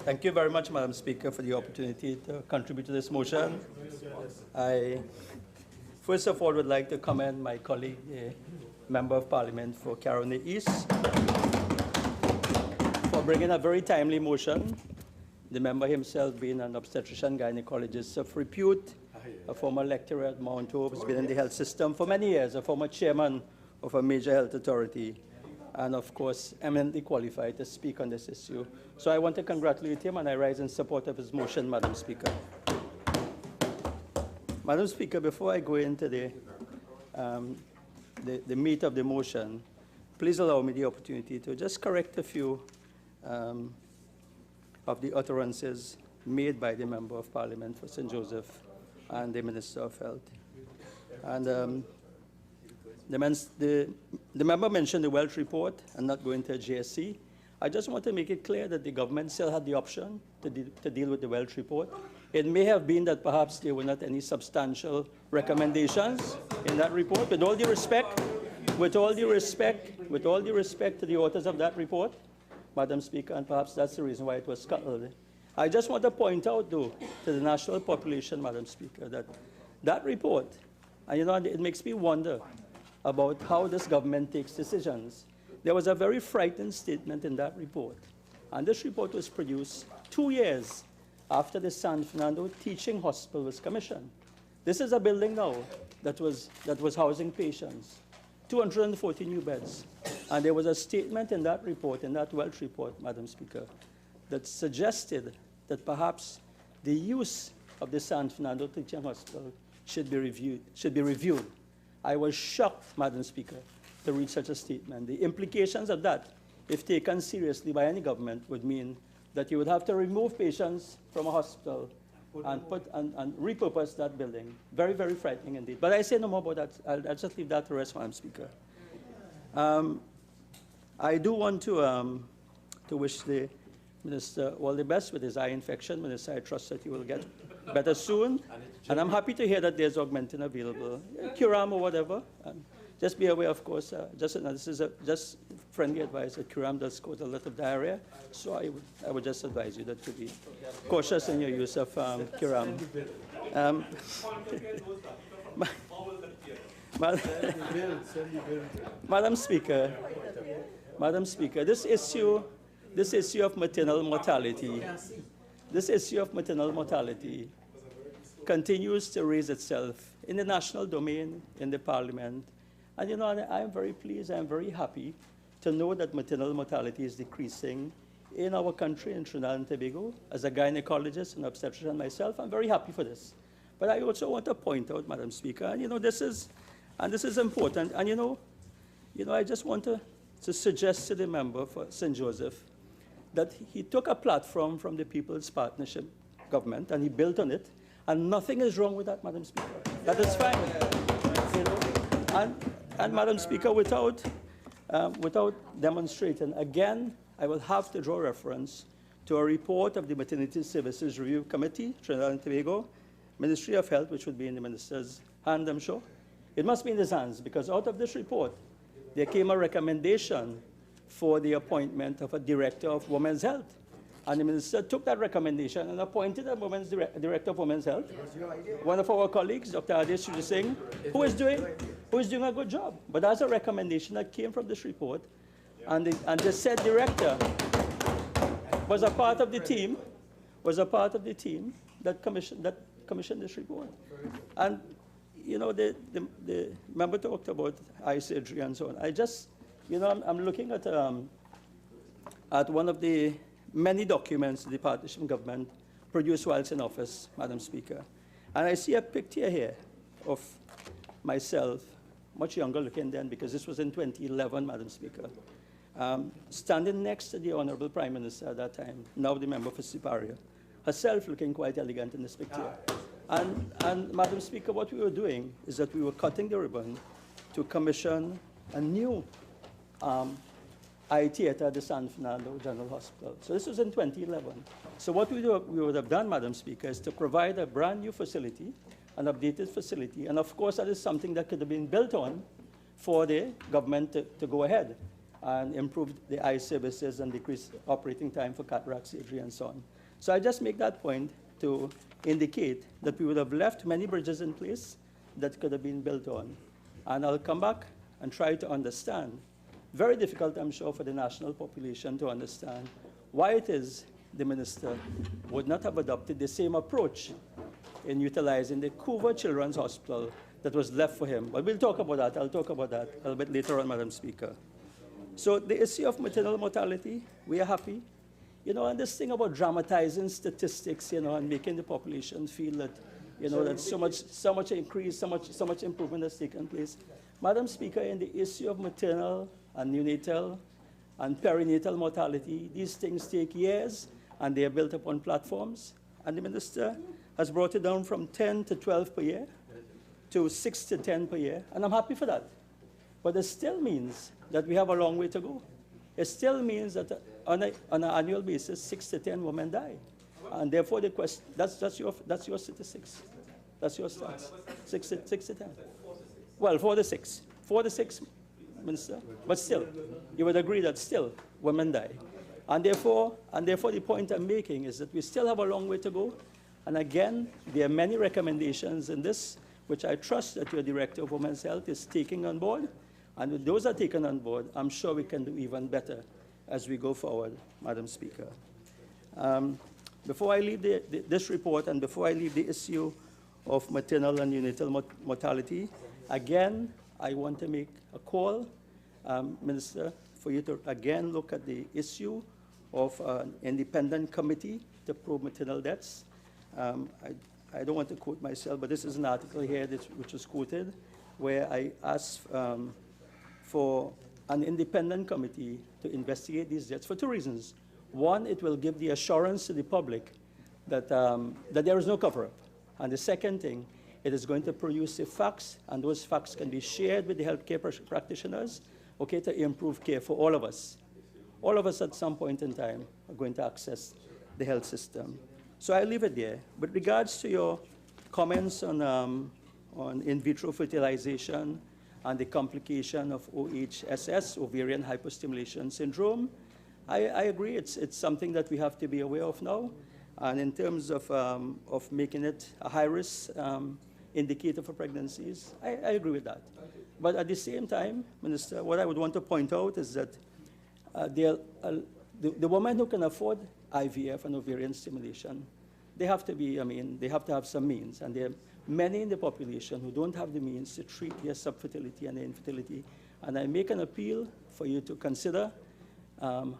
Thank you very much, Madam Speaker, for the opportunity to contribute to this motion. I, first of all, would like to commend my colleague, the Member of Parliament for Carolina East, for bringing a very timely motion. The member himself being an obstetrician gynecologist of repute, a former lecturer at Mount Hope, has been in the health system for many years, a former chairman of a major health authority, and of course, eminently qualified to speak on this issue. So I want to congratulate him, and I rise in support of his motion, Madam Speaker. Madam Speaker, before I go into the meat of the motion, please allow me the opportunity to just correct a few of the utterances made by the Member of Parliament for St. Joseph and the Minister of Health. And the member mentioned the Welch report and not going to a JSC. I just want to make it clear that the government still had the option to deal with the Welch report. It may have been that perhaps there were not any substantial recommendations in that report. With all due respect to the authors of that report, Madam Speaker, and perhaps that's the reason why it was scuttled. I just want to point out, though, to the national population, Madam Speaker, that that report, and it makes me wonder about how this government takes decisions. There was a very frightening statement in that report, and this report was produced 2 years after the San Fernando Teaching Hospital was commissioned. This is a building now that was housing patients, 240 new beds. And there was a statement in that report, in that Welch report, Madam Speaker, that suggested that perhaps the use of the San Fernando Teaching Hospital should be reviewed. I was shocked, Madam Speaker, to read such a statement. The implications of that, if taken seriously by any government, would mean that you would have to remove patients from a hospital and repurpose that building. Very, very frightening indeed. But I say no more about that. I'll just leave that to rest, Madam Speaker. I do want to wish the Minister all the best with his eye infection. Minister, I trust that he will get better soon. And I'm happy to hear that there's augmentin available, Curam or whatever. Just be aware, of course, this is just friendly advice that Curam does cause a lot of diarrhea. So I would just advise you that to be cautious in your use of Curam. Madam Speaker, this issue of maternal mortality, continues to raise itself in the national domain, in the Parliament. And I'm very pleased, I'm very happy to know that maternal mortality is decreasing in our country, in Trinidad and Tobago. As a gynecologist and obstetrician myself, I'm very happy for this. But I also want to point out, Madam Speaker, and this is important. And I just want to suggest to the member for St. Joseph that he took a platform from the People's Partnership government and he built on it, and nothing is wrong with that, Madam Speaker. That is fine. And Madam Speaker, without demonstrating, again, I will have to draw reference to a report of the Maternity Services Review Committee, Trinidad and Tobago, Ministry of Health, which would be in the minister's hand, I'm sure. It must be in his hands, because out of this report, there came a recommendation for the appointment of a director of women's health. And the minister took that recommendation and appointed a director of women's health. One of our colleagues, Dr. Adesh Singh, who is doing a good job. But that's a recommendation that came from this report. And the said director was a part of the team, that commissioned this report. And the member talked about eye surgery and so on. I'm looking at one of the many documents the partnership government produced whilst in office, Madam Speaker. And I see a picture here of myself, much younger looking then, because this was in 2011, Madam Speaker, standing next to the Honorable Prime Minister at that time, now the member for Siparia, herself looking quite elegant in this picture. And Madam Speaker, what we were doing is that we were cutting the ribbon to commission a new eye theater at the San Fernando General Hospital. So this was in 2011. So what we would have done, Madam Speaker, is to provide a brand new facility, an updated facility, and of course that is something that could have been built on for the government to go ahead. and improve the eye services and decrease operating time for cataract surgery and so on. So I just make that point to indicate that we would have left many bridges in place that could have been built on. And I'll come back and try to understand. Very difficult, I'm sure, for the national population to understand why it is the minister would not have adopted the same approach in utilizing the Couva Children's Hospital that was left for him. But we'll talk about that. I'll talk about that a little bit later on, Madam Speaker. So the issue of maternal mortality, we are happy. You know, and this thing about dramatizing statistics, you know, and making the population feel that, you know, that so much increase, so much improvement has taken place. Madam Speaker, in the issue of maternal and neonatal and perinatal mortality, these things take years, and they are built upon platforms. And the minister has brought it down from 10 to 12 per year to 6 to 10 per year, and I'm happy for that. But it still means that we have a long way to go. It still means that on an annual basis, 6 to 10 women die. And therefore, the question, that's your statistics. That's your stats. 6 to 10. Well, 4 to 6. 4 to 6, Minister. But still, you would agree that still women die. And therefore, the point I'm making is that we still have a long way to go. And again, there are many recommendations in this, which I trust that your Director of Women's Health is taking on board. And with those are taken on board, I'm sure we can do even better as we go forward, Madam Speaker. Before I leave this report and before I leave the issue of maternal and neonatal mortality, again, I want to make a call, Minister, for you to again look at the issue of an independent committee to probe maternal deaths. I don't want to quote myself, but this is an article here which was quoted, where I asked for an independent committee to investigate these deaths for 2 reasons. One, it will give the assurance to the public that, that there is no cover-up. And the second thing, it is going to produce the facts, and those facts can be shared with the healthcare practitioners, okay, to improve care for all of us. All of us at some point in time are going to access the health system. So I'll leave it there. With regards to your comments on in vitro fertilization and the complication of OHSS, ovarian hyperstimulation syndrome, I agree. It's something that we have to be aware of now. And in terms of making it a high-risk indicator for pregnancies, I agree with that. But at the same time, Minister, what I would want to point out is that the women who can afford IVF and ovarian stimulation, they have to be, they have to have some means. And there are many in the population who don't have the means to treat their subfertility and their infertility. And I make an appeal for you to consider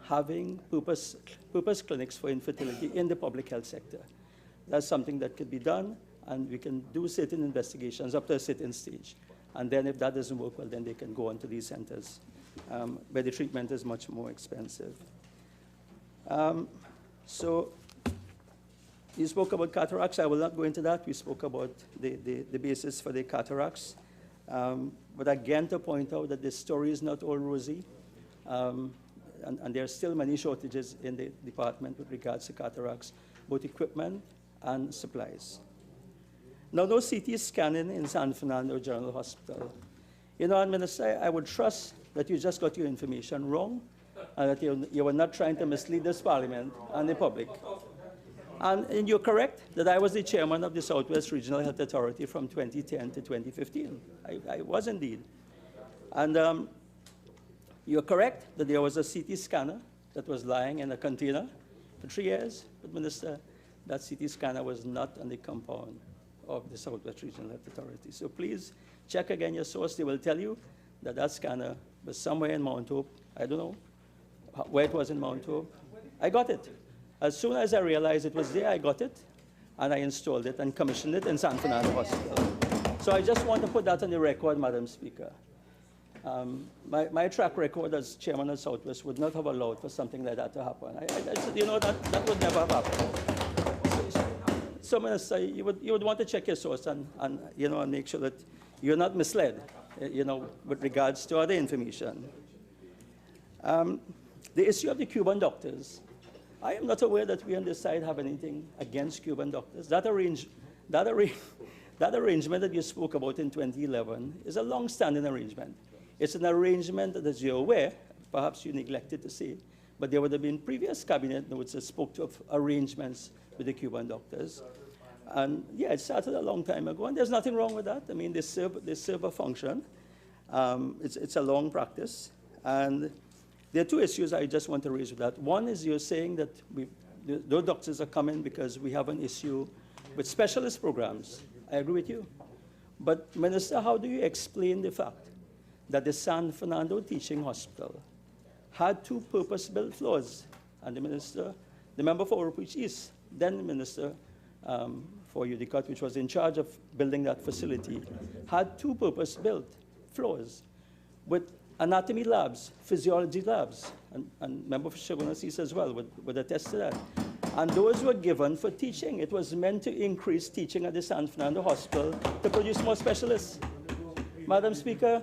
having purpose clinics for infertility in the public health sector. That's something that could be done, and we can do certain investigations up to a certain stage. And then if that doesn't work well, then they can go on to these centers where the treatment is much more expensive. So you spoke about cataracts. I will not go into that. We spoke about the basis for the cataracts. But again, to point out that the story is not all rosy. And there are still many shortages in the department with regards to cataracts, both equipment and supplies. Now, no CT scanning in San Fernando General Hospital. You know, Minister, I would trust that you just got your information wrong and that you were not trying to mislead this Parliament and the public. And you're correct that I was the chairman of the Southwest Regional Health Authority from 2010 to 2015. I was indeed. And you're correct that there was a CT scanner that was lying in a container for 3 years. But, Minister, that CT scanner was not on the compound of the Southwest Regional Health Authority. So please check again your source. They will tell you that that scanner was somewhere in Mount Hope. I don't know where it was in Mount Hope. I got it. As soon as I realized it was there, I got it, and I installed it and commissioned it in San Fernando Hospital. So I just want to put that on the record, Madam Speaker. My track record as chairman of Southwest would not have allowed for something like that to happen. You know, that would never have happened. So Minister, you would want to check your source and you know, and make sure that you're not misled, you know, with regards to other information. The issue of the Cuban doctors, I am not aware that we on this side have anything against Cuban doctors. That arrangement that you spoke about in 2011 is a long-standing arrangement. It's an arrangement that, as you're aware, perhaps you neglected to say, but there would have been previous cabinet notes that spoke of arrangements with the Cuban doctors. And yeah, it started a long time ago, and there's nothing wrong with that. I mean, they serve a function. It's a long practice. And there are two issues I just want to raise with that. One is you're saying that those doctors are coming because we have an issue with specialist programs. I agree with you. But Minister, how do you explain the fact that the San Fernando Teaching Hospital had 2 purpose-built floors, and the member for Oropouche East, then the Minister for Udicut, which was in charge of building that facility, had 2 purpose-built floors with anatomy labs, physiology labs, and member for Shogunas East as well would attest to that. And those were given for teaching. It was meant to increase teaching at the San Fernando Hospital to produce more specialists. Madam Speaker,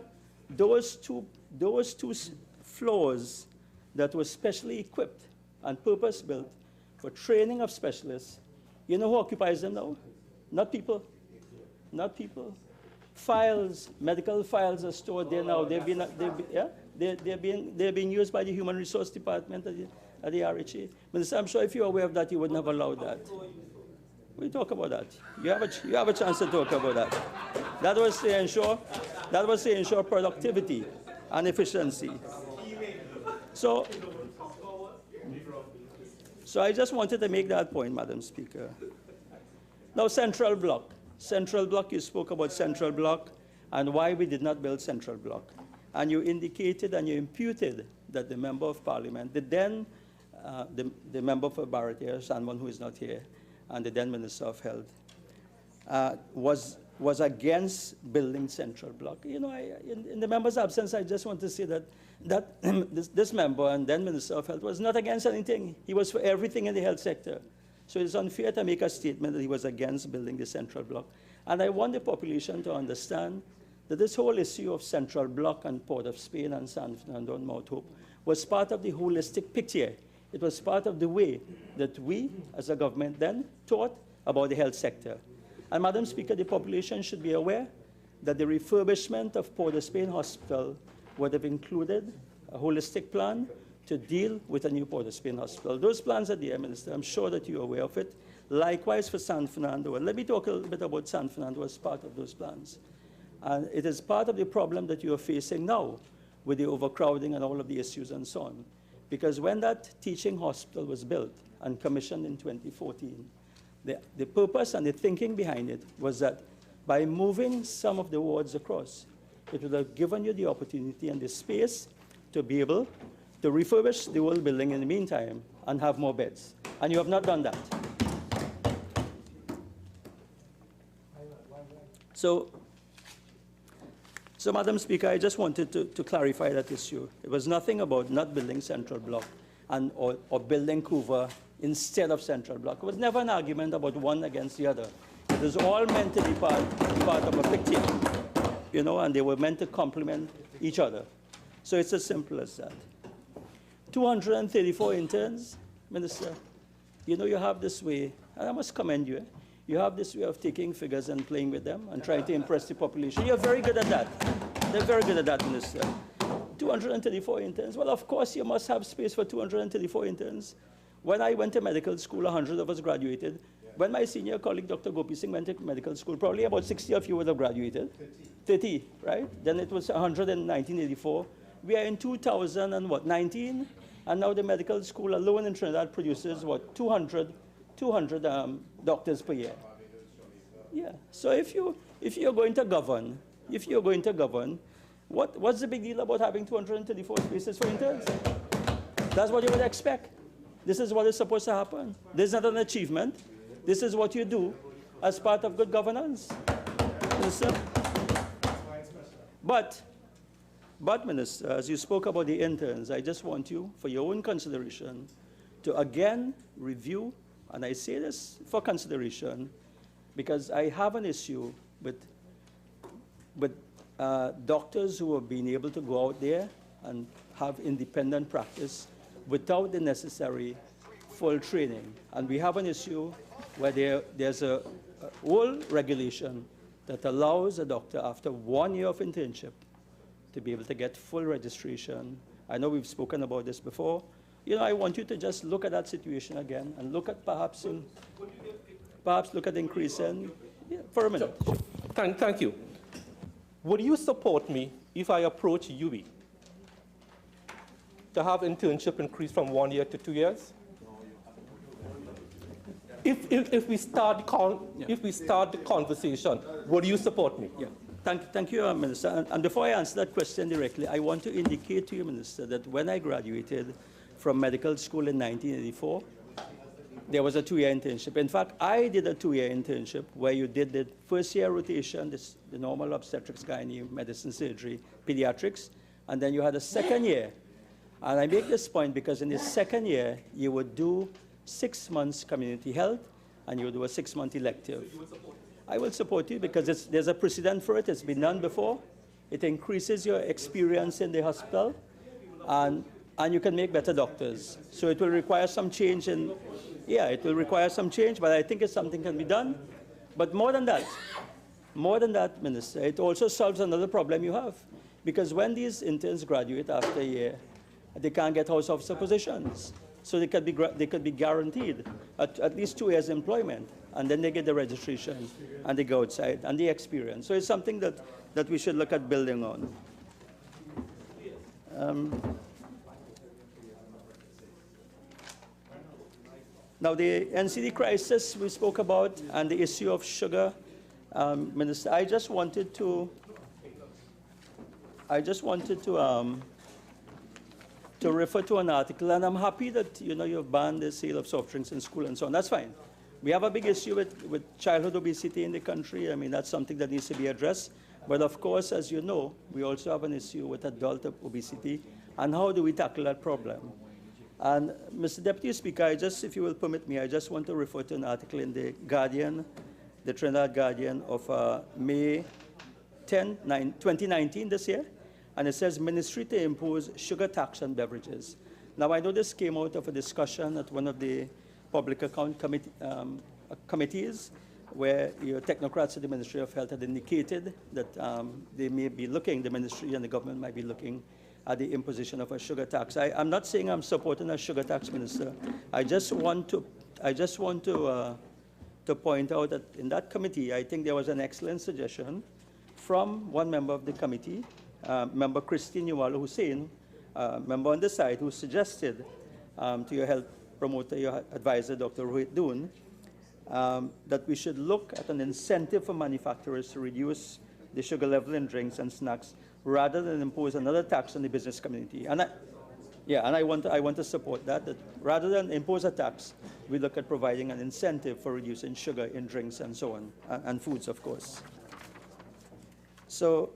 those two floors that were specially equipped and purpose-built for training of specialists, you know who occupies them now? Not people. Not people. Files, medical files are stored there now. They're being used by the Human Resource Department at the RHA. Minister, I'm sure if you're aware of that, you wouldn't have allowed that. We talk about that. You have a chance to talk about that. That was to ensure productivity and efficiency. So I just wanted to make that point, Madam Speaker. Now, Central Block. Central Block, you spoke about Central Block and why we did not build Central Block. And you indicated and you imputed that the Member of Parliament, the member for Barrett, someone who is not here, and the then Minister of Health, was against building Central Block. You know, in the member's absence, I just want to say that this member and then Minister of Health was not against anything. He was for everything in the health sector. So it's unfair to make a statement that he was against building the Central Block. And I want the population to understand that this whole issue of Central Block and Port of Spain and San Fernando and Mount Hope was part of the holistic picture. It was part of the way that we, as a government then, thought about the health sector. And Madam Speaker, the population should be aware that the refurbishment of Port of Spain Hospital would have included a holistic plan to deal with a new Port of Spain Hospital. Those plans are there, Minister. I'm sure that you're aware of it. Likewise for San Fernando. And let me talk a little bit about San Fernando as part of those plans. And it is part of the problem that you are facing now with the overcrowding and all of the issues and so on. Because when that teaching hospital was built and commissioned in 2014, the purpose and the thinking behind it was that by moving some of the wards across, it would have given you the opportunity and the space to be able to refurbish the old building in the meantime and have more beds. And you have not done that. So Madam Speaker, I just wanted to clarify that issue. It was nothing about not building Central Block or building Couva instead of Central Block. It was never an argument about one against the other. It was all meant to be part of a picture, you know, and they were meant to complement each other. So it's as simple as that. 234 interns, Minister, you know, you have this way, and I must commend you, you have this way of taking figures and playing with them and trying to impress the population. You're very good at that. They're very good at that, Minister. 234 interns. Well, of course, you must have space for 234 interns. When I went to medical school, 100 of us graduated. When my senior colleague, Dr. Gopi Singh, went to medical school, probably about 60 of you would have graduated. 30, right? Then it was 100 in 1984. We are in 2019, and now the medical school alone in Trinidad produces, what, 200 doctors per year. Yeah. So if you're going to govern, what's the big deal about having 234 spaces for interns? That's what you would expect. This is what is supposed to happen. This is not an achievement. This is what you do as part of good governance. Minister. But Minister, as you spoke about the interns, I just want you, for your own consideration, to again review, and I say this for consideration, because I have an issue with doctors who have been able to go out there and have independent practice without the necessary full training. And we have an issue where there's a whole regulation that allows a doctor, after 1 year of internship, to be able to get full registration I know we've spoken about this before. I want you to just look at that situation again and look at perhaps look at increasing, for a minute. Sure. Thank you. Would you support me if I approach UE to have internship increase from 1 year to 2 years? If we start the conversation, would you support me? Yeah. Thank you, Minister. And before I answer that question directly, I want to indicate to you, Minister, that when I graduated from medical school in 1984, there was a 2-year internship. In fact, I did a 2-year internship where you did the first-year rotation, the normal obstetrics, gynae, medicine, surgery, pediatrics, and then you had a second year. And I make this point because in the second year, you would do 6 months community health, and you would do a 6-month elective. I will support you because there's a precedent for it. It's been done before. It increases your experience in the hospital, and you can make better doctors. So it will require some change it will require some change, but I think it's something can be done. But more than that, Minister, it also solves another problem you have. Because when these interns graduate after a year, they can't get house officer positions. So they could be guaranteed at least 2 years employment, and then they get the registration, and they go outside, and the experience. So it's something that we should look at building on. Now, the NCD crisis we spoke about and the issue of sugar, Minister, I just wanted to refer to an article, and I'm happy that you've banned the sale of soft drinks in school and so on. That's fine. We have a big issue with childhood obesity in the country. I mean, that's something that needs to be addressed. But of course, as you know, we also have an issue with adult obesity, and how do we tackle that problem? And Mr. Deputy Speaker, if you will permit me, I just want to refer to an article in the Guardian, the Trinidad Guardian of May 10, 2019, this year. And it says, Ministry to impose sugar tax on beverages. Now, I know this came out of a discussion at one of the public account committees where technocrats at the Ministry of Health had indicated that they may be looking, the ministry and the government might be looking at the imposition of a sugar tax. I'm not saying I'm supporting a sugar tax, Minister. I just want to point out that in that committee, I think there was an excellent suggestion from one member of the committee, Member Christine Yuwalu Hussein, member on the side, who suggested to your health promoter, your advisor, Dr. Rohit Doon, that we should look at an incentive for manufacturers to reduce the sugar level in drinks and snacks rather than impose another tax on the business community. And I want to support that rather than impose a tax, we look at providing an incentive for reducing sugar in drinks and so on, and foods, of course. So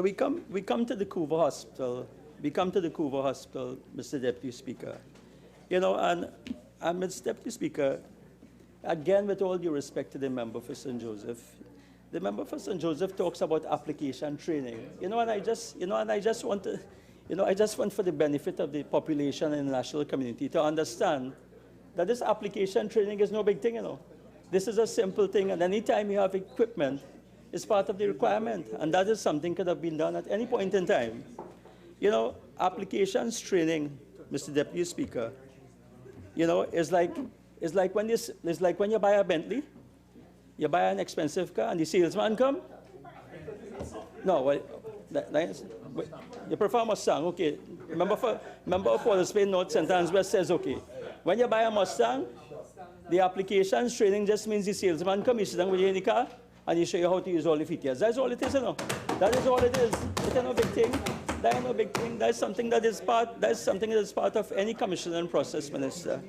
we come to the Couva Hospital. We come to the Couva Hospital, Mr. Deputy Speaker. And Mr. Deputy Speaker, again, with all due respect to the member for St. Joseph, the member for St. Joseph talks about application training. And I just want for the benefit of the population and the national community to understand that this application training is no big thing, This is a simple thing, and anytime you have equipment, it's part of the requirement, and that is something that could have been done at any point in time. Applications training, Mr. Deputy Speaker, is like when you buy a Bentley, you buy an expensive car, and the salesman come. No, well, you prefer Mustang, okay. Member of Port Spain North St. Anne's West says, okay, when you buy a Mustang, the applications training just means the salesman come, you sit down with you in the car, and he show you how to use all the features. That's all it is, That is all it is. It's no big thing. That is no big thing. That's something that is part of any commissioning process, Minister.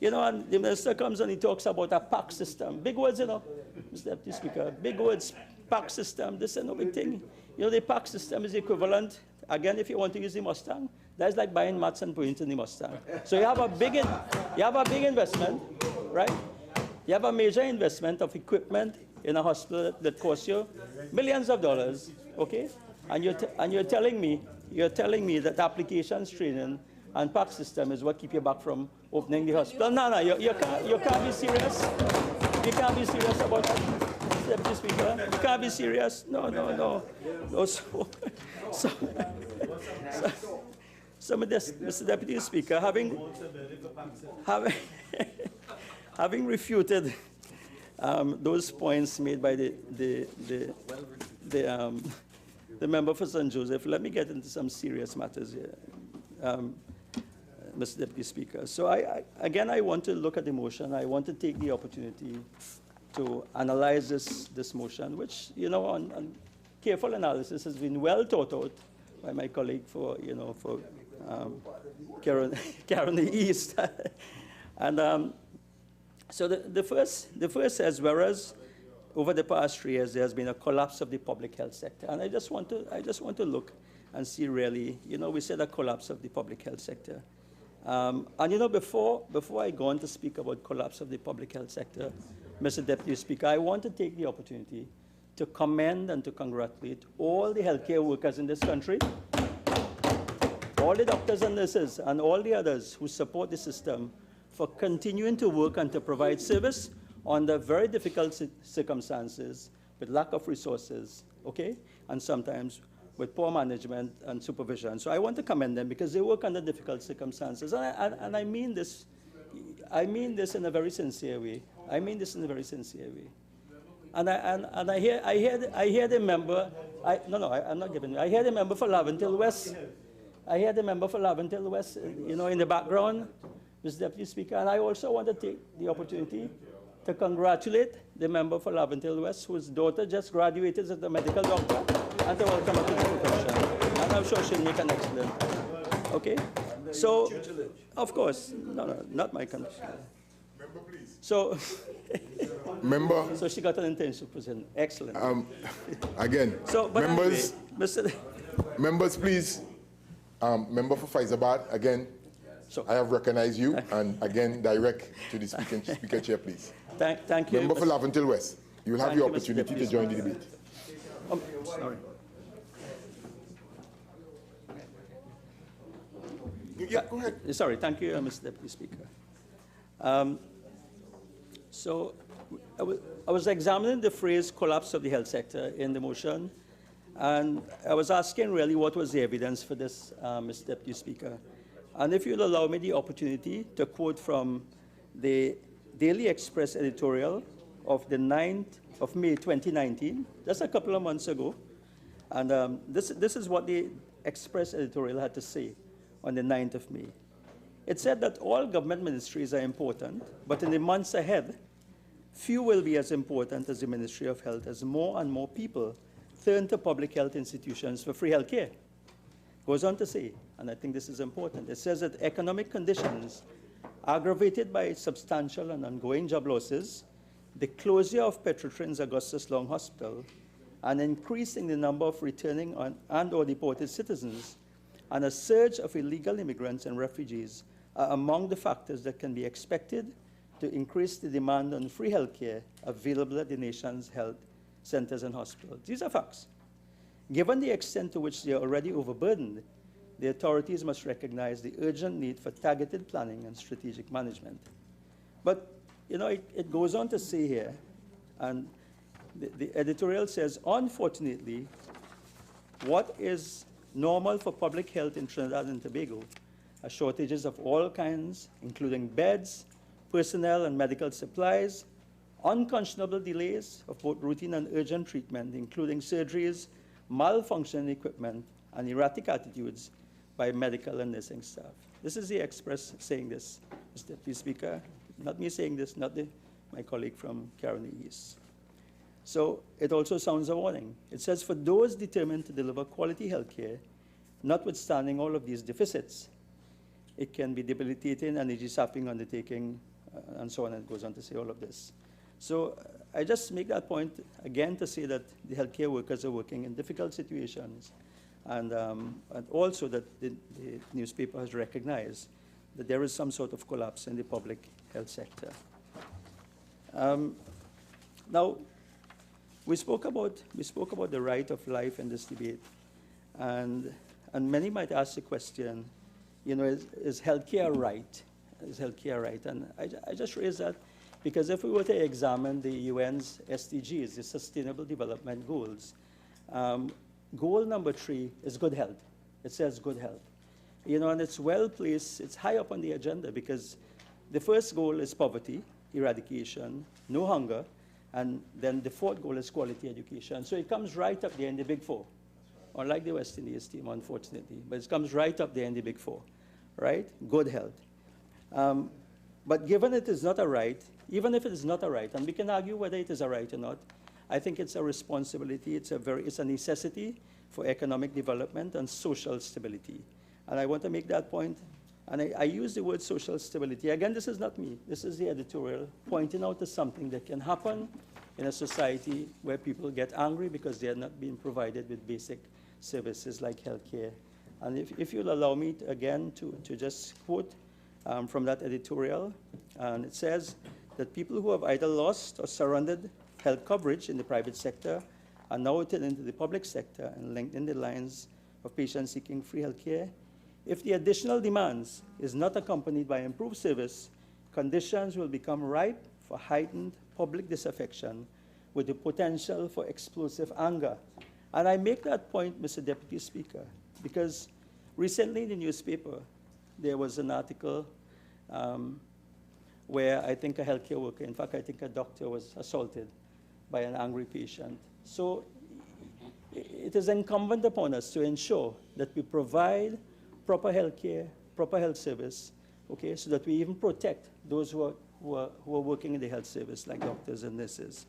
And the minister comes and he talks about a PAC system. Big words, Mr. Deputy Speaker. Big words, PAC system. This is no big thing. The PAC system is equivalent. Again, if you want to use the Mustang, that's like buying mats and points in the Mustang. So you have a big investment, right? You have a major investment of equipment in a hospital that costs you millions of dollars, okay? And you're telling me that applications training and PAC system is what keep you back from opening the hospital. No, you can't be serious. You can't be serious about that. Deputy Speaker, you can't be serious. No. No, so Mr. Deputy Speaker, having refuted those points made by the member for St. Joseph, let me get into some serious matters here, Mr. Deputy Speaker. So I want to look at the motion. I want to take the opportunity to analyze this motion, which, on careful analysis has been well thought out by my colleague for Karen the East. And so the first says, whereas over the past 3 years, there has been a collapse of the public health sector. And I just want to look and see really, we said a collapse of the public health sector. And before I go on to speak about collapse of the public health sector, Mr. Deputy Speaker, I want to take the opportunity to commend and to congratulate all the healthcare workers in this country, all the doctors and nurses, and all the others who support the system for continuing to work and to provide service under very difficult circumstances with lack of resources, okay, and sometimes with poor management and supervision. So I want to commend them because they work under difficult circumstances. And I mean this in a very sincere way. And I hear the member, I'm not giving you. I hear the member for Laventille West. In the background, Mr. Deputy Speaker. And I also want to take the opportunity to congratulate the member for Laventille West, whose daughter just graduated as a medical doctor, and to welcome her to the profession. And I'm sure she'll make an excellent. Okay? So, of course, no, not my country. Member, please. So, member. So she got an intention position. Excellent. Again, so, but members, anyway, members, please. Member for Fyzabad, again, so, I have recognized you, and again, direct to the speaker chair, please. Thank you. Member for Laventille West, you will have your opportunity to join the debate. Sorry. Yeah, go ahead. Sorry, thank you, Mr. Deputy Speaker. So I was examining the phrase collapse of the health sector in the motion, and I was asking really what was the evidence for this, Mr. Deputy Speaker. And if you'll allow me the opportunity to quote from the Daily Express editorial of the 9th of May 2019, just a couple of months ago. And this is what the Express editorial had to say on the 9th of May. It said that all government ministries are important, but in the months ahead, few will be as important as the Ministry of Health as more and more people turn to public health institutions for free health care. Goes on to say, and I think this is important, it says that economic conditions aggravated by substantial and ongoing job losses, the closure of Petrotrin's Augustus Long Hospital, an increase in the number of returning and or deported citizens, and a surge of illegal immigrants and refugees are among the factors that can be expected to increase the demand on free health care available at the nation's health centers and hospitals. These are facts. Given the extent to which they are already overburdened, the authorities must recognize the urgent need for targeted planning and strategic management. But, it goes on to say here, and the editorial says, unfortunately, what is normal for public health in Trinidad and Tobago are shortages of all kinds, including beds, personnel and medical supplies, unconscionable delays of both routine and urgent treatment, including surgeries, malfunctioning equipment, and erratic attitudes by medical and nursing staff. This is the Express saying this, Mr. Deputy Speaker. Not me saying this, not my colleague from Caroni East. So it also sounds a warning. It says, for those determined to deliver quality health care, notwithstanding all of these deficits, it can be debilitating, energy-sapping undertaking, and so on, and it goes on to say all of this. So I just make that point again to say that the healthcare workers are working in difficult situations, and also that the newspaper has recognized that there is some sort of collapse in the public health sector. Now, we spoke about the right of life in this debate, and many might ask the question, is healthcare right? Is healthcare right? And I just raise that, Because if we were to examine the UN's SDGs, the Sustainable Development Goals, goal number 3 is good health. It says good health. You know, and it's well placed, it's high up on the agenda because the first goal is poverty, eradication, no hunger, and then the 4th goal is quality education. So it comes right up there in the big 4, unlike the West Indies team, unfortunately, but it comes right up there in the big 4, right? Good health. But given it is not a right, even if it is not a right, and we can argue whether it is a right or not, I think it's a responsibility, it's a necessity for economic development and social stability. And I want to make that point, and I use the word social stability. Again, this is not me, this is the editorial, pointing out to something that can happen in a society where people get angry because they are not being provided with basic services like healthcare. And if you'll allow me, again, to just quote from that editorial, and it says that people who have either lost or surrendered health coverage in the private sector are now turning into the public sector and lengthening the lines of patients seeking free health care. If the additional demands is not accompanied by improved service, conditions will become ripe for heightened public disaffection with the potential for explosive anger. And I make that point, Mr. Deputy Speaker, because recently in the newspaper, there was an article where I think a healthcare worker, in fact, I think a doctor was assaulted by an angry patient. So it is incumbent upon us to ensure that we provide proper health care, proper health service, okay, so that we even protect those who are working in the health service, like doctors and nurses.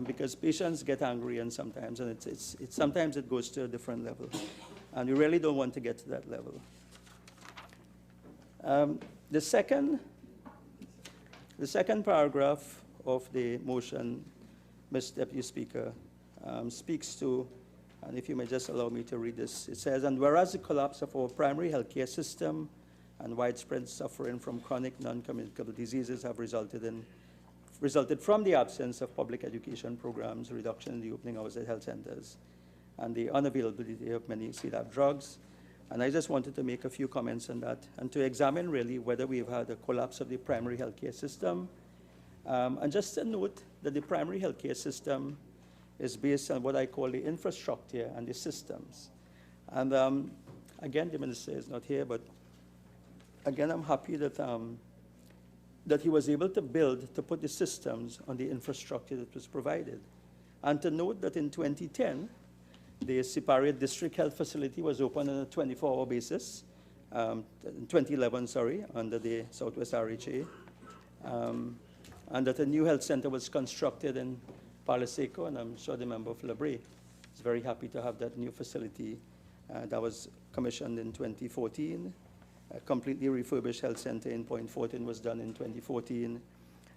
Because patients get angry and sometimes it goes to a different level. And we really don't want to get to that level. The second paragraph of the motion, Mr. Deputy Speaker, speaks to, and if you may just allow me to read this, it says, and whereas the collapse of our primary healthcare system and widespread suffering from chronic non-communicable diseases have resulted from the absence of public education programs, reduction in the opening hours at health centers, and the unavailability of many CDAP drugs. And I just wanted to make a few comments on that and to examine really whether we've had a collapse of the primary healthcare system. And just to note that the primary healthcare system is based on what I call the infrastructure and the systems. And again, the minister is not here, but again, I'm happy that, that he was able to put the systems on the infrastructure that was provided. And to note that in 2010, the Siparia District Health Facility was opened on a 24-hour basis, in 2011, sorry, under the Southwest RHA, and that a new health center was constructed in Paliseco, and I'm sure the member of Labre is very happy to have that new facility that was commissioned in 2014. A completely refurbished health center in Point Fortin was done in 2014.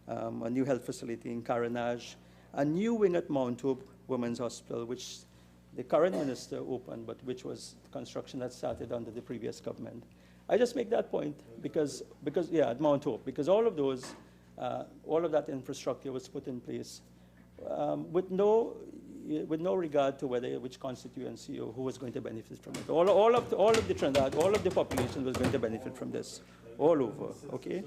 A new health facility in Carenage, a new wing at Mount Hope Women's Hospital, which the current minister opened, but which was construction that started under the previous government. I just make that point because yeah, at Mount Hope, because all of that infrastructure was put in place with no regard to which constituency or who was going to benefit from it. All of the Trinidad, all of the population was going to benefit from this, all over, okay?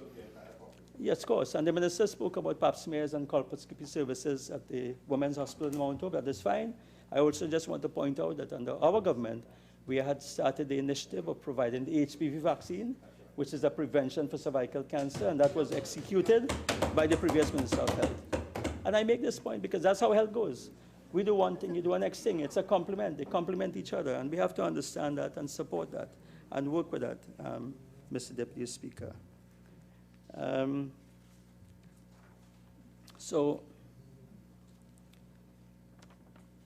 Yes, of course, and the minister spoke about pap smears and colposcopy services at the Women's Hospital in Mount Hope. That is fine. I also just want to point out that under our government, we had started the initiative of providing the HPV vaccine, which is a prevention for cervical cancer, and that was executed by the previous Minister of Health. And I make this point because that's how health goes. We do one thing, you do the next thing. It's a complement. They complement each other, and we have to understand that and support that and work with that, Mr. Deputy Speaker.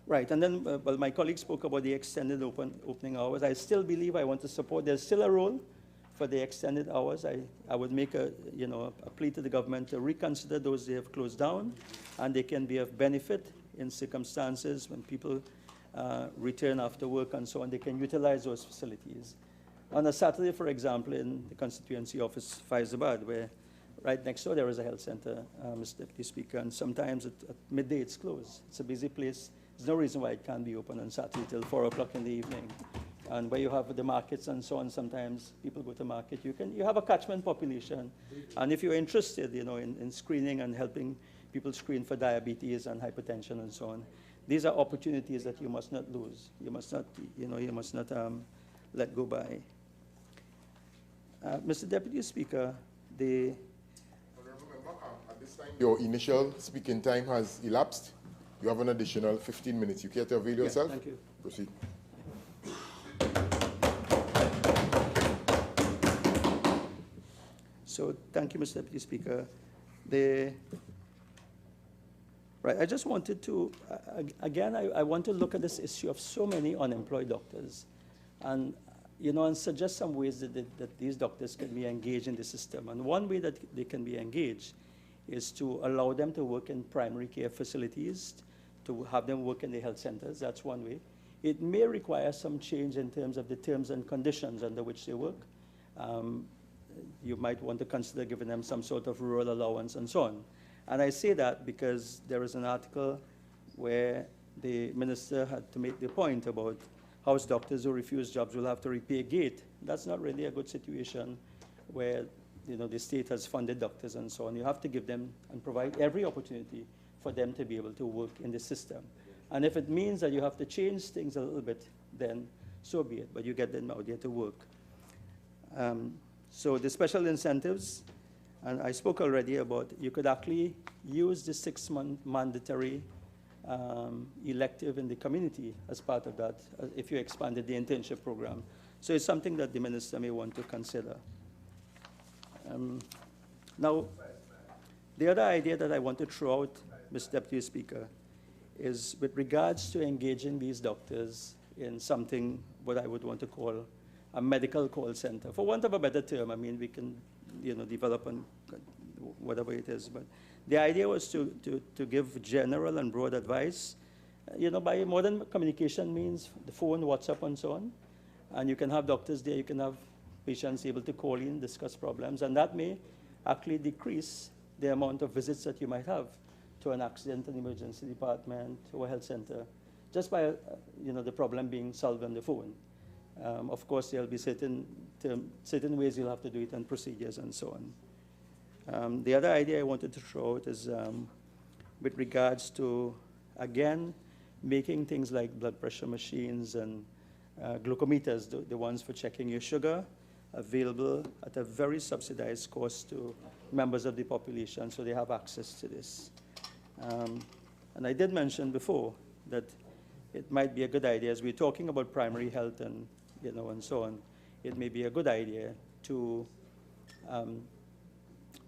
Right, and then, well, my colleague spoke about the extended opening hours. I still believe I want to support, there's still a role for the extended hours. I would make a plea to the government to reconsider those they have closed down, and they can be of benefit in circumstances when people return after work and so on. They can utilize those facilities. On a Saturday, for example, in the constituency office, Fyzabad, where right next door there is a health center, Mr. Deputy Speaker, and sometimes at midday it's closed. It's a busy place. There's no reason why it can't be open on Saturday till 4 o'clock in the evening. And where you have the markets and so on, sometimes people go to market. You have a catchment population. And if you're interested, in screening and helping people screen for diabetes and hypertension and so on, these are opportunities that you must not lose. You must not, let go by. Mr. Deputy Speaker, Honourable Member, at this time, your initial speaking time has elapsed. You have an additional 15 minutes. You care to avail yourself? Thank you. Proceed. So thank you, Mr. Deputy Speaker. Right, I just wanted to, again, I want to look at this issue of so many unemployed doctors and, and suggest some ways that these doctors can be engaged in the system. And one way that they can be engaged is to allow them to work in primary care facilities, to have them work in the health centers. That's one way. It may require some change in terms of the terms and conditions under which they work. You might want to consider giving them some sort of rural allowance and so on. And I say that because there is an article where the minister had to make the point about house doctors who refuse jobs will have to repay gate. That's not really a good situation where the state has funded doctors and so on. You have to give them and provide every opportunity for them to be able to work in the system. And if it means that you have to change things a little bit, then so be it, but you get them out there to work. So the special incentives, and I spoke already about, you could actually use the 6-month mandatory elective in the community as part of that, if you expanded the internship program. So it's something that the minister may want to consider. Now, the other idea that I want to throw out, Mr. Deputy Speaker, is with regards to engaging these doctors in something what I would want to call a medical call center. For want of a better term, I mean, we can develop on whatever it is, but the idea was to give general and broad advice, by modern communication means the phone, WhatsApp, and so on, and you can have doctors there, you can have patients able to call in, discuss problems, and that may actually decrease the amount of visits that you might have to an accident and emergency department or a health center, just by the problem being solved on the phone. Of course, there'll be certain ways you'll have to do it and procedures and so on. The other idea I wanted to throw out is with regards to, again, making things like blood pressure machines and glucometers, the ones for checking your sugar, available at a very subsidized cost to members of the population so they have access to this. And I did mention before that it might be a good idea, as we're talking about primary health and and so on, it may be a good idea to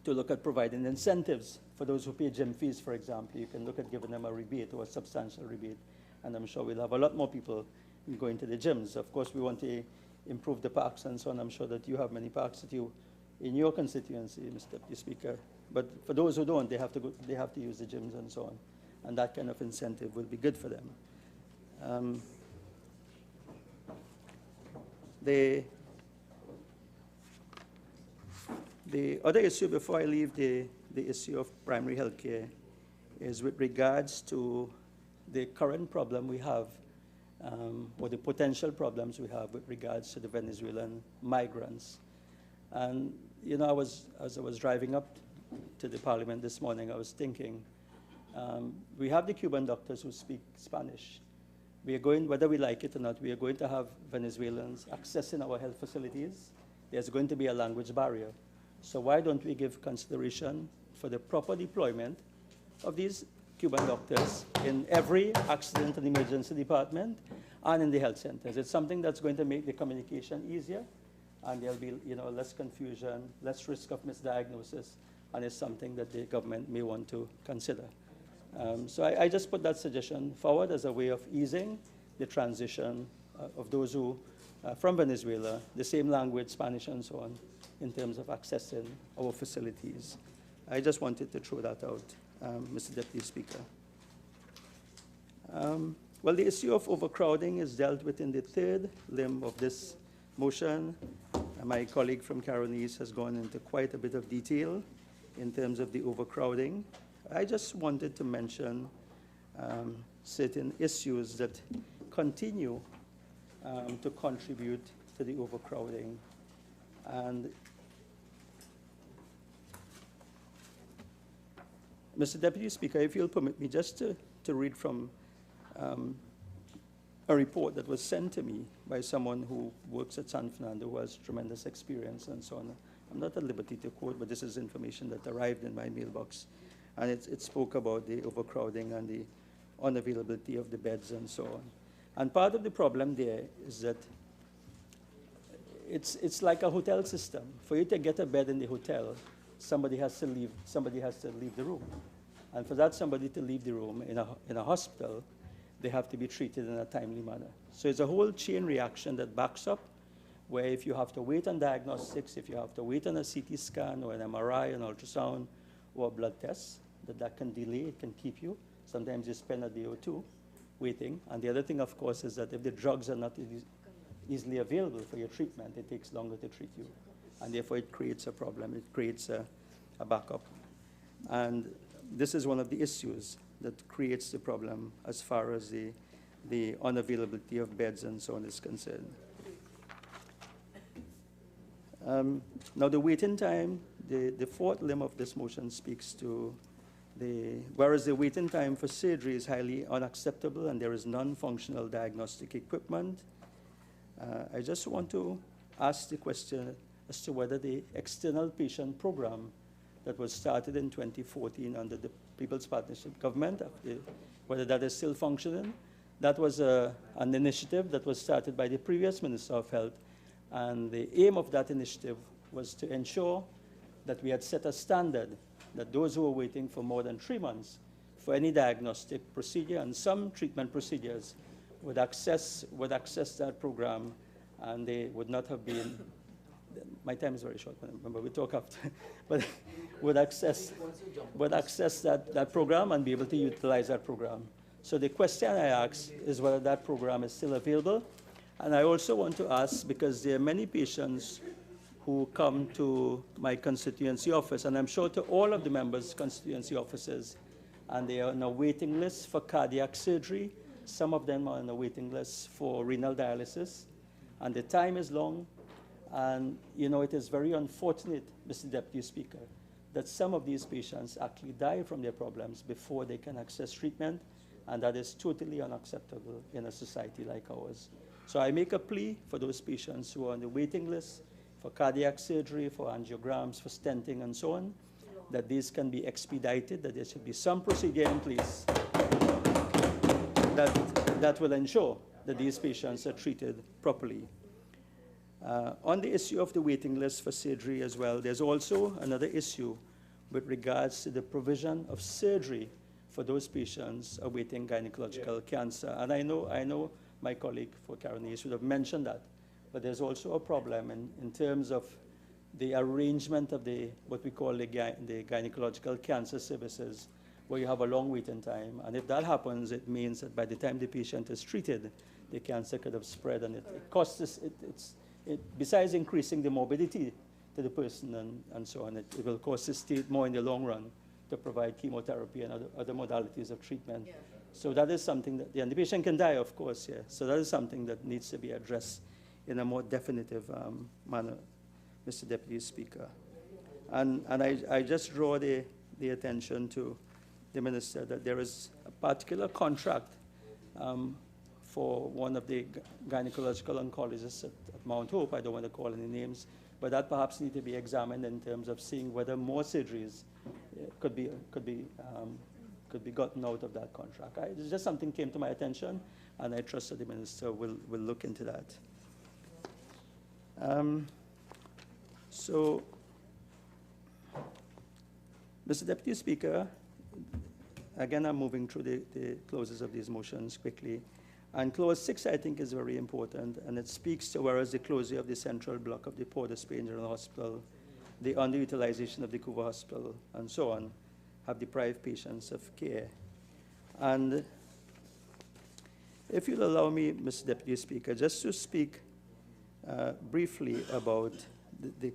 look at providing incentives for those who pay gym fees, for example. You can look at giving them a rebate or a substantial rebate, and I'm sure we'll have a lot more people going to the gyms. Of course, we want to improve the parks and so on. I'm sure that you have many parks that in your constituency, Mr. Deputy Speaker. But for those who don't, they have to use the gyms and so on, and that kind of incentive will be good for them. The other issue, before I leave the issue of primary health care, is with regards to the current problem we have, or the potential problems we have with regards to the Venezuelan migrants. And, as I was driving up to the Parliament this morning, I was thinking, we have the Cuban doctors who speak Spanish. We are going, whether we like it or not, we are going to have Venezuelans accessing our health facilities. There's going to be a language barrier. So why don't we give consideration for the proper deployment of these Cuban doctors in every accident and emergency department and in the health centers? It's something that's going to make the communication easier, and there'll be less confusion, less risk of misdiagnosis, and it's something that the government may want to consider. So I just put that suggestion forward as a way of easing the transition of those who, from Venezuela, the same language, Spanish and so on, in terms of accessing our facilities. I just wanted to throw that out, Mr. Deputy Speaker. Well, the issue of overcrowding is dealt with in the third limb of this motion. My colleague from Caronese has gone into quite a bit of detail in terms of the overcrowding. I just wanted to mention certain issues that continue to contribute to the overcrowding. And Mr. Deputy Speaker, if you'll permit me just to read from a report that was sent to me by someone who works at San Fernando, who has tremendous experience and so on. I'm not at liberty to quote, but this is information that arrived in my mailbox. And it spoke about the overcrowding and the unavailability of the beds and so on. And part of the problem there is that it's like a hotel system. For you to get a bed in the hotel, somebody has to leave the room. And for that somebody to leave the room in a hospital, they have to be treated in a timely manner. So it's a whole chain reaction that backs up, where if you have to wait on diagnostics, if you have to wait on a CT scan or an MRI, an ultrasound, or a blood test, that can delay, it can keep you. Sometimes you spend a day or two waiting. And the other thing, of course, is that if the drugs are not easily available for your treatment, it takes longer to treat you. And therefore, it creates a problem. It creates a backup. And this is one of the issues that creates the problem as far as the unavailability of beds and so on is concerned. Now, the waiting time, the fourth limb of this motion speaks to whereas the waiting time for surgery is highly unacceptable and there is non-functional diagnostic equipment, I just want to ask the question as to whether the external patient program that was started in 2014 under the People's Partnership Government, whether that is still functioning. That was an initiative that was started by the previous Minister of Health, and the aim of that initiative was to ensure that we had set a standard that those who were waiting for more than 3 months for any diagnostic procedure and some treatment procedures would access that program, and they would not have been, my time is very short, remember we talk after, but would access that program and be able to utilize that program. So the question I ask is whether that program is still available. And I also want to ask, because there are many patients who come to my constituency office, and I'm sure to all of the members' constituency offices, and they are on a waiting list for cardiac surgery. Some of them are on a waiting list for renal dialysis, and the time is long. And, you know, it is very unfortunate, Mr. Deputy Speaker, that some of these patients actually die from their problems before they can access treatment, and that is totally unacceptable in a society like ours. So I make a plea for those patients who are on the waiting list for cardiac surgery, for angiograms, for stenting, and so on, that these can be expedited, that there should be some procedure in place that will ensure that these patients are treated properly. On the issue of the waiting list for surgery as well, there's also another issue with regards to the provision of surgery for those patients awaiting gynecological cancer. And I know my colleague for Caronese would have mentioned that, but there's also a problem in terms of the arrangement of what we call the gynecological cancer services, where you have a long waiting time. And if that happens, it means that by the time the patient is treated, the cancer could have spread, and it costs besides increasing the morbidity to the person and so on, it will cost the state more in the long run to provide chemotherapy and other modalities of treatment. Yeah. So that is something that, and the patient can die, of course, yeah. So that is something that needs to be addressed in a more definitive manner, Mr. Deputy Speaker. And I just draw the attention to the Minister that there is a particular contract for one of the gynecological oncologists at Mount Hope. I don't want to call any names, but that perhaps need to be examined in terms of seeing whether more surgeries could be gotten out of that contract. It's just something came to my attention, and I trust that the Minister will look into that. So, Mr. Deputy Speaker, again, I'm moving through the clauses of these motions quickly. And clause 6, I think, is very important, and it speaks to whereas the closure of the central block of the Port of Spain General Hospital, the underutilization of the Couva Hospital, and so on, have deprived patients of care. And if you'll allow me, Mr. Deputy Speaker, just to speak briefly about the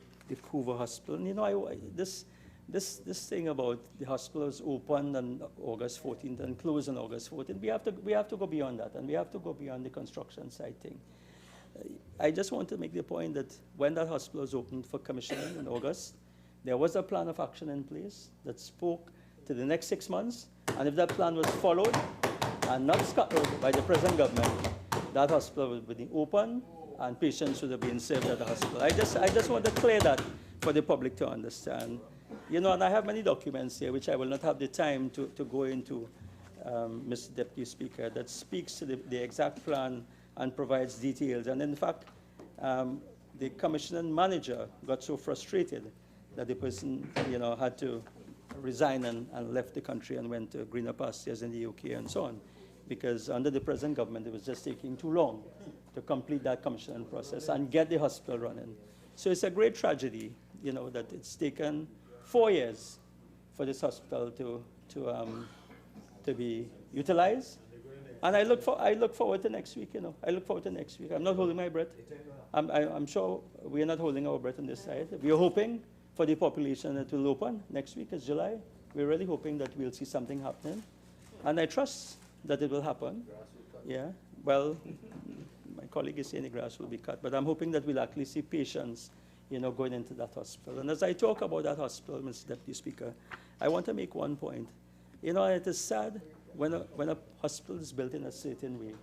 Couva Hospital. And, you know, this thing about the hospital was opened on August 14th and closed on August 14th, we have to go beyond that, and we have to go beyond the construction site thing. I just want to make the point that when that hospital was opened for commissioning in August, there was a plan of action in place that spoke to the next 6 months, and if that plan was followed and not scuttled by the present government, that hospital would be open and patients would have been served at the hospital. I just want to clear that for the public to understand. You know, and I have many documents here, which I will not have the time to go into, Mr. Deputy Speaker, that speaks to the exact plan and provides details. And in fact, the commissioning manager got so frustrated that the person, you know, had to resign and left the country and went to greener pastures in the UK and so on, because under the present government, it was just taking too long to complete that commissioning process and get the hospital running. So it's a great tragedy, you know, that it's taken 4 years for this hospital to be utilized. And I look forward to next week, you know. I look forward to next week. I'm not holding my breath. I'm sure we are not holding our breath on this side. We are hoping for the population that will open next week. It's July. We're really hoping that we'll see something happening. And I trust that it will happen. Yeah, well, my colleague is saying the grass will be cut, but I'm hoping that we'll actually see patients, you know, going into that hospital. And as I talk about that hospital, Mr. Deputy Speaker, I want to make one point. You know, it is sad when a hospital is built in a certain way.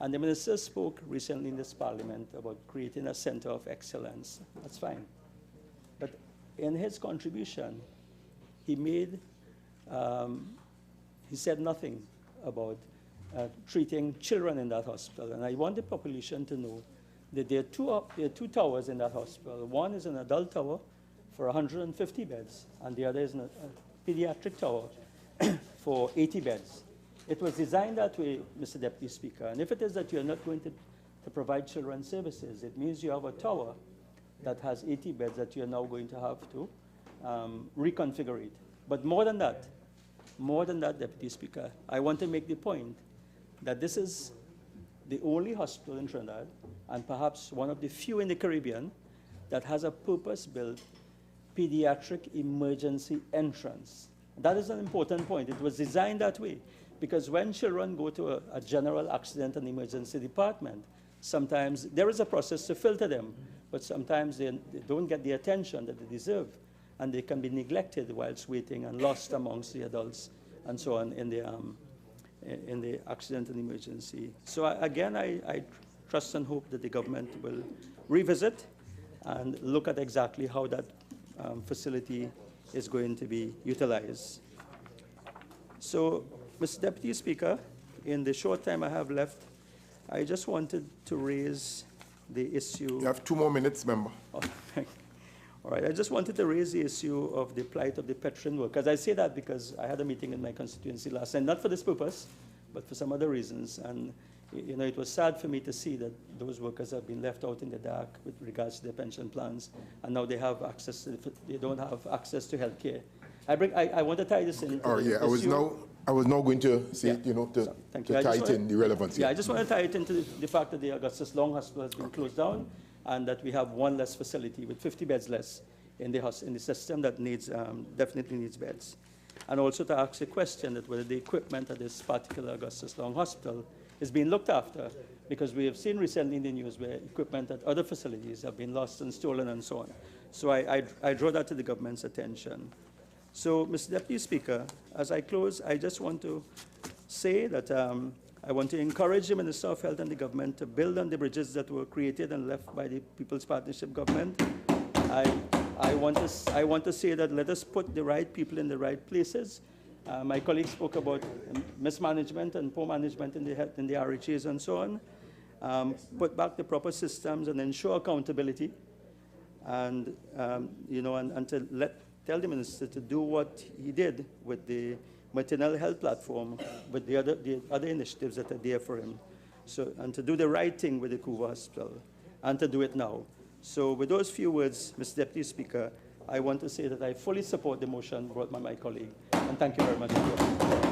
And the minister spoke recently in this parliament about creating a center of excellence. That's fine. But in his contribution, he said nothing about treating children in that hospital. And I want the population to know that there are two towers in that hospital. One is an adult tower for 150 beds, and the other is a pediatric tower for 80 beds. It was designed that way, Mr. Deputy Speaker. And if it is that you're not going to provide children's services, it means you have a tower that has 80 beds that you're now going to have to reconfigure it. But more than that, Deputy Speaker, I want to make the point that this is the only hospital in Trinidad, and perhaps one of the few in the Caribbean, that has a purpose-built pediatric emergency entrance. That is an important point. It was designed that way, because when children go to a general accident and emergency department, sometimes there is a process to filter them, but sometimes they don't get the attention that they deserve, and they can be neglected whilst waiting and lost amongst the adults and so on in the accident and emergency. So again, I trust and hope that the government will revisit and look at exactly how that facility is going to be utilized. So, Mr. Deputy Speaker, in the short time I have left, I just wanted to raise the issue. You have 2 more minutes, member. Oh, all right, I just wanted to raise the issue of the plight of the Petrin workers. I say that because I had a meeting in my constituency last night, not for this purpose, but for some other reasons. And you know, it was sad for me to see that those workers have been left out in the dark with regards to their pension plans, and now they have access to they don't have access to health care. I want to tie this in. Oh yeah, I was now going to say, yeah, you know, to tie it in the relevance. Yeah, I just want to tie it into the fact that the Augustus Long Hospital has been closed down, and that we have one less facility with 50 beds less in the system that needs definitely needs beds. And also to ask a question that whether the equipment at this particular Augustus Long Hospital is being looked after, because we have seen recently in the news where equipment at other facilities have been lost and stolen and so on. So I draw that to the government's attention. So, Mr. Deputy Speaker, as I close, I just want to say that I want to encourage the Minister of Health and the government to build on the bridges that were created and left by the People's Partnership government. I want to say that let us put the right people in the right places. My colleague spoke about mismanagement and poor management in the RHAs and so on. Put back the proper systems and ensure accountability, and you know, and to tell the minister to do what he did with the maternal health platform, with the other initiatives that are there for him. So, and to do the right thing with the Couva Hospital, and to do it now. So with those few words, Mr. Deputy Speaker, I want to say that I fully support the motion brought by my colleague, and thank you very much.